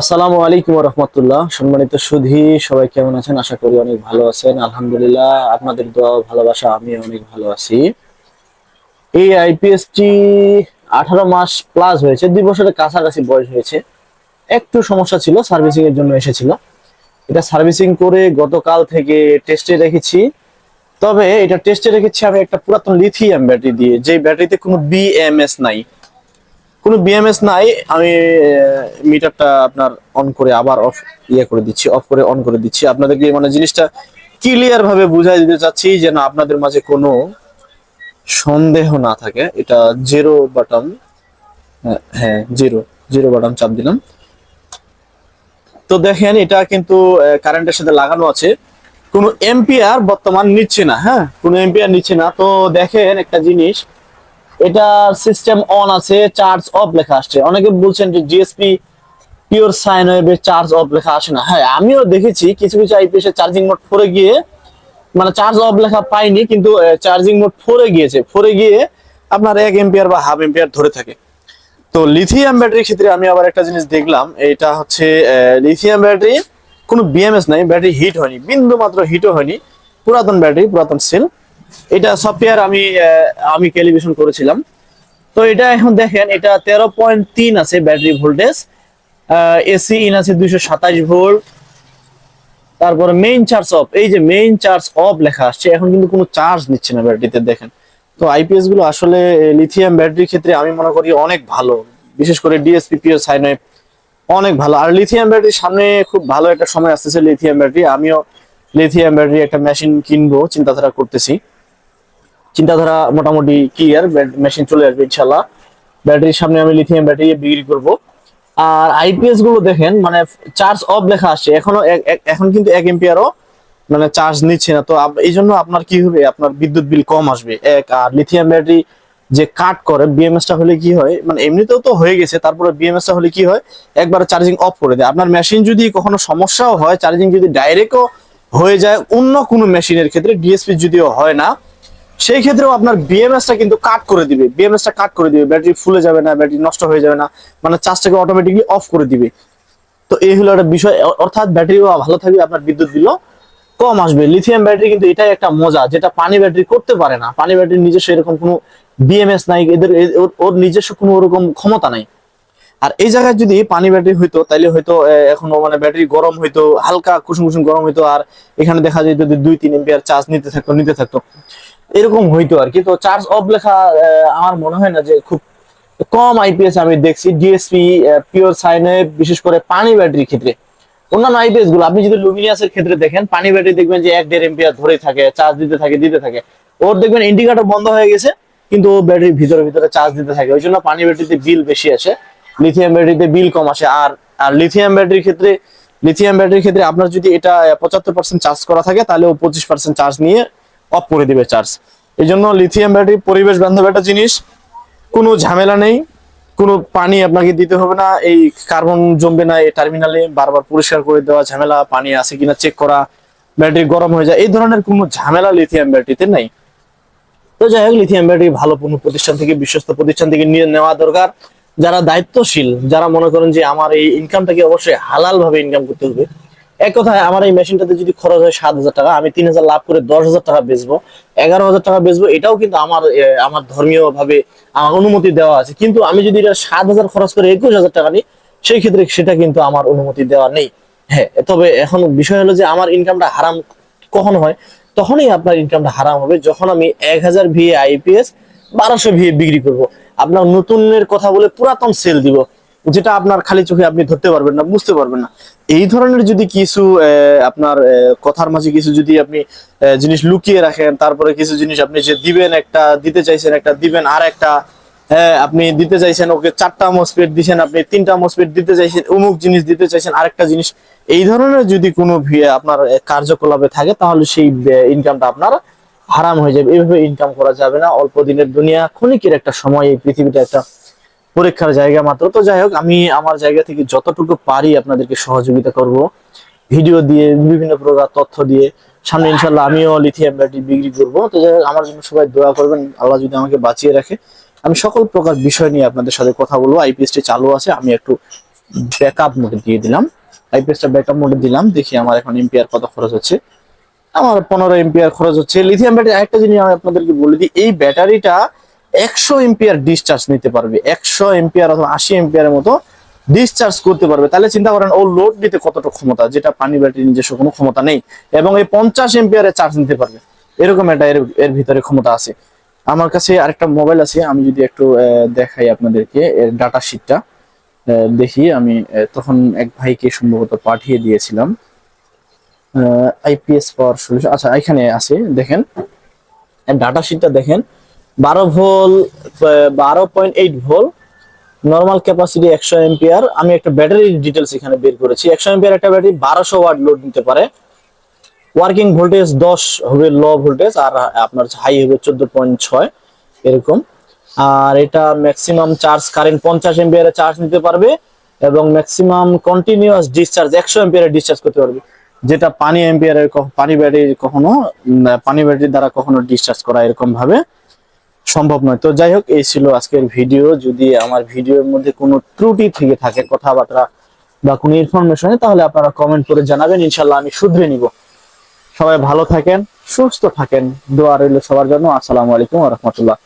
আসসালামু আলাইকুম রহমতুল্লাহ। সম্মানিত সুধী, সবাই কেমন আছেন? আশা করি অনেক ভালো আছেন। আলহামদুলিল্লাহ, আপনাদের দোয়া ও ভালোবাসা আমি অনেক ভালো আছি। এই আইপিএস টি 18 মাস প্লাস হয়েছে, 2 বছরের কাছাকাছি বয়স হয়েছে। একটু সমস্যা ছিল, সার্ভিসিং এর জন্য এসেছিল। এটা সার্ভিসিং করে গতকাল থেকে টেস্টে রেখেছি। তবে এটা টেস্টে রেখেছি আমি একটা পুরাতন লিথিয়াম ব্যাটারি দিয়ে, যে ব্যাটারিতে কোনো বিএমএস নাই। আমি মিটারটা আপনার অন করে আবার অফ করে দিচ্ছি, অফ করে অন করে দিচ্ছি আপনাদেরকে, মানে জিনিসটা ক্লিয়ার ভাবে বুঝাই দিতে চাচ্ছি যেন আপনাদের মাঝে কোনো সন্দেহ না থাকে। এটা জিরো বাটন, হ্যাঁ জিরো জিরো বাটন চাপ দিলাম। তো দেখেন এটা কিন্তু কারেন্টের সাথে লাগানো আছে, কোনো এম্পিয়ার বর্তমান নিচ্ছে না। হ্যাঁ, কোনো এম্পিয়ার নিচ্ছে না। তো দেখেন একটা জিনিস, এটা সিস্টেম অন আছে, চার্জ অফ লেখা আসছে। অনেকে বলছেন যে জিএসপি পিওর সাইন ওয়েভের চার্জ অফ লেখা আসে না। হ্যাঁ, আমিও দেখেছি কিছু কিছু আইপিএস এর চার্জিং মোড 4 গিয়ে মানে চার্জ অফ লেখা পাইনি, কিন্তু চার্জিং মোড 4 গিয়েছে। 4 গিয়ে আপনার 1 এম্পিয়ার বা হাফ এম্পিয়ার ধরে থাকে। তো লিথিয়াম ব্যাটারির ক্ষেত্রে আমি আবার একটা জিনিস দেখলাম, এটা হচ্ছে লিথিয়াম ব্যাটারি কোনো বিএমএস নাই, ব্যাটারি হিট হয়নি, বিন্দু মাত্র হিটও হয়নি। পুরাতন ব্যাটারি, পুরাতন সেল। এটা সফটওয়্যার আমি ক্যালিব্রেশন করেছিলাম। তো এটা এখন দেখেন, এটা 13.3 আছে ব্যাটারি ভোল্টেজ। এসি ইন আছে 227 ভোল্ট। তারপরে মেইন চার্জ অফ, এই যে মেইন চার্জ অফ লেখা আসছে, এখন কিন্তু কোনো চার্জ নিচ্ছে না ব্যাটারিতে। দেখেন, তো আইপিএস গুলো আসলে লিথিয়াম ব্যাটারির ক্ষেত্রে আমি মনে করি অনেক ভালো, বিশেষ করে ডিএসপি পিও সাইনওয়েভ অনেক ভালো। আর লিথিয়াম ব্যাটারির সামনে খুব ভালো একটা সময় আসতেছে লিথিয়াম ব্যাটারি। আমিও লিথিয়াম ব্যাটারি একটা মেশিন কিনবো চিন্তাধারা করতেছি। চিন্তাধারা মোটামুটি ক্লিয়ার, মেশিন চলে আসবে ইনশাল্লাহ। ব্যাটারির সামনে আমি লিথিয়াম ব্যাটারি বিক্রি করব। আর আইপিএস গুলো দেখেন, মানে চার্জ অফ লেখা আসছে, এখন কিন্তু 1 এম্পিয়ারও মানে চার্জ নিচ্ছে না। তো এই জন্য আপনার কি হবে, আপনার বিদ্যুৎ বিল কম আসবে এক। আর লিথিয়াম ব্যাটারি যে কাট করে, বিএমএস টা হলে কি হয়, মানে এমনিতেও তো হয়ে গেছে, তারপরে বিএমএস টা হলে কি হয়, একবার চার্জিং অফ করে দেয়। আপনার মেশিন যদি কখনো সমস্যাও হয়, চার্জিং যদি ডাইরেক্টও হয়ে যায় অন্য কোনো মেশিনের ক্ষেত্রে, ডিএসপি যদিও হয় না, সেই ক্ষেত্রেও আপনার বিএমএস টা কিন্তু কাট করে দিবে। বিএমএস টা কাট করে দিবে, ব্যাটারি ফুলে যাবে না, ব্যাটারি নষ্ট হয়ে যাবে না, মানে চার্জটাকে অটোমেটিকলি অফ করে দিবে। তো এই হলো একটা বিষয়, অর্থাৎ ব্যাটারিও ভালো থাকবে, আপনার বিদ্যুৎ বিলও কম আসবে। লিথিয়াম ব্যাটারি কিন্তু এটাই একটা মজা, যেটা পানি ব্যাটারি করতে পারে না। পানি ব্যাটারির নিজস্ব এরকম কোনো বিএমএস নাই, ওর নিজস্ব কোনো ওরকম ক্ষমতা নাই। আর এই জায়গায় যদি পানি ব্যাটারি হইতো, তাইলে হয়তো এখনো মানে ব্যাটারি গরম হইতো, হালকা কুসুম কুসুম গরম হইতো। আর এখানে দেখা যায় যদি 2-3 এম্পিয়ার চার্জ নিতে থাকতো এরকম হইতো আর কি। তো চার্জ অফ লেখা আমার মনে হয় না যে খুব কম আইপিএস আমি দেখছি ডিএসপি পিওর সাইনে, বিশেষ করে পানি ব্যাটারির ক্ষেত্রে। অন্যান্য আইপিএস গুলো আপনি যদি লুমিনিয়াসের ক্ষেত্রে দেখেন, পানি ব্যাটারি দেখবেন যে 1-1.5 এম্পিয়ার ধরে থাকে, চার্জ দিতে থাকে। ওর দেখবেন ইন্ডিকেটর বন্ধ হয়ে গেছে, কিন্তু ও ব্যাটারির ভিতরে ভিতরে চার্জ দিতে থাকে। ওই জন্য পানি ব্যাটারিতে বিল বেশি আসে, লিথিয়াম ব্যাটারিতে বিল কম আসে। আর আর লিথিয়াম ব্যাটারির ক্ষেত্রে আপনার যদি এটা 75% চার্জ করা থাকে, তাহলে ও 25% চার্জ নিয়ে অফ করে দিবে চার্জ। এই জন্য লিথিয়াম ব্যাটারি পরিবেশ বান্ধব একটা জিনিস, কোনো ঝামেলা নেই, কোনো পানি আপনাকে দিতে হবে না, এই কার্বন জমবে না এই টার্মিনালে, বারবার পরিষ্কার করে দেওয়া ঝামেলা, পানি আছে কিনা চেক করা, ব্যাটারি গরম হয়ে যায়, এই ধরনের কোনো ঝামেলা লিথিয়াম ব্যাটারিতে নাই। তো যাই হোক, লিথিয়াম ব্যাটারি ভালো কোনো প্রতিষ্ঠান থেকে, বিশ্বস্ত প্রতিষ্ঠান থেকে নিয়ে নেওয়া দরকার। যারা দায়িত্বশীল, যারা মনে করেন যে আমার এই ইনকামটাকে অবশ্যই হালাল ভাবে ইনকাম করতে হবে। এক কথায়, আমার এই মেশিনটাতে যদি খরচ হয় 7,000 টাকা, আমি 3,000 লাভ করে 10,000 টাকা বেচবো, 11,000 টাকা বেচবো, এটাও কিন্তু আমার ধর্মীয় ভাবে আমার অনুমতি দেওয়া আছে। কিন্তু আমি যদি এটা 7,000 খরচ করে 21,000 টাকা নিই, সেই ক্ষেত্রে সেটা কিন্তু আমার অনুমতি দেওয়া নেই। হ্যাঁ, তবে এখন বিষয় হলো যে আমার ইনকামটা হারাম কখন হয়, তখনই আপনার ইনকামটা হারাম হবে যখন আমি 1,000 ভিএ আইপিএস 1200 ভিএ বিক্রি করব। আপনার নতুনের কথা বলে পুরাতন সেল দিব, যেটা আপনার খালি চোখে আপনি ধরতে পারবেন না, বুঝতে পারবেন না। এই ধরনের যদি কিছু আপনার কথার মাঝে কিছু যদি আপনি জিনিস লুকিয়ে রাখেন, তারপরে কিছু জিনিস আপনি যে দিবেন, একটা দিতে চাইছেন, একটা দিবেন আর একটা, হ্যাঁ আপনি দিতে চাইছেন ওকে 4টা মসফেট দিচ্ছেন, আপনি 3টা মসফেট দিতে চাইছেন, অমুক জিনিস দিতে চাইছেন আরেকটা জিনিস, এই ধরনের যদি কোনো আপনার কার্যকলাপে থাকে, তাহলে সেই ইনকামটা আপনার হারাম হয়ে যাবে। এইভাবে ইনকাম করা যাবে না। অল্প দিনের দুনিয়া, ক্ষণিকের একটা সময়, এই পৃথিবীটা একটা পরীক্ষার জায়গা মাত্র। তো যাই হোক, আমি আমার জায়গা থেকে যতটুকু পারি আপনাদেরকে সহযোগিতা করব, ভিডিও দিয়ে, বিভিন্ন প্রকার তথ্য দিয়ে। সামনে ইনশাল্লাহ আমিও লিথিয়াম ব্যাটারি বিক্রি করবো। তো যাই হোক, আমার জন্য সবাই দোয়া করবেন, আল্লাহ যদি আমাকে বাঁচিয়ে রাখে, আমি সকল প্রকার বিষয় নিয়ে আপনাদের সাথে কথা বলবো। আইপিএস টি চালু আছে, আমি একটু ব্যাকআপ মোডে দিয়ে দিলাম, আইপিএসটা ব্যাকআপ মোডে দিলাম। দেখি আমার এখন এম্পিয়ার কত খরচ হচ্ছে। আমার 15 এম্পিয়ার খরচ হচ্ছে। লিথিয়াম ব্যাটারি আরেকটা জিনিস আমি আপনাদেরকে বলে দিই, এই ব্যাটারিটা 100 এম্পিয়ার ডিসচার্জ নিতে পারবে, 100 এম্পিয়ার অথবা 80 এম্পিয়ারের মতো ডিসচার্জ করতে পারবে। তাহলে চিন্তা করেন ও লোড নিতে কতটা ক্ষমতা, যেটা পানি ব্যাটারি নিজস্ব কোনো ক্ষমতা নেই। এবং এই 50 এম্পিয়ারের চার্জ নিতে পারবে, এরকম একটা এর ভিতরে ক্ষমতা আছে। আমার কাছে আরেকটা মোবাইল আছে, আমি যদি একটু দেখাই আপনাদেরকে এর ডাটা শিটটা। দেখি আমি তখন এক ভাইকে সম্ভবত পাঠিয়ে দিয়েছিলাম আইপিএস পাওয়ার সলিউশন। আচ্ছা এখানে আছে, দেখেন ডাটা শিটটা দেখেন। 12 volt, 12.8 volt, normal capacity 100 ampere. আমি একটা ব্যাটারি ডিটেলস এখানে বের করেছি। 100 এম্পিয়ার একটা ব্যাটারি 1200 ওয়াট লোড নিতে পারে। ওয়ার্কিং ভোল্টেজ 10 হবে লো ভোল্টেজ, আর আপনার হাই হবে 14.6 এরকম। আর এটা ম্যাক্সিমাম চার্জ কারেন্ট 50 এম্পিয়ারের চার্জ নিতে পারবে, এবং ম্যাক্সিমাম কন্টিনিউয়াস ডিসচার্জ 100 এম্পিয়ারের ডিসচার্জ করতে পারবে, যেটা পানি ব্যাটারি কখনো পানি ব্যাটারির দ্বারা কখনো ডিসচার্জ করা এরকম ভাবে সম্ভব নয়। তো যাই হোক, এই ছিল আজকের ভিডিও। যদি আমার ভিডিওর মধ্যে কোনো ত্রুটি থেকে থাকে কথাবার্তা বা কোনো ইনফরমেশনে, তাহলে আপনারা কমেন্ট করে জানাবেন, ইনশাল্লাহ আমি শুধরে নিব। সবাই ভালো থাকেন, সুস্থ থাকেন, দোয়া রইল সবার জন্য। আসসালামু আলাইকুম ওয়া রাহমাতুল্লাহ।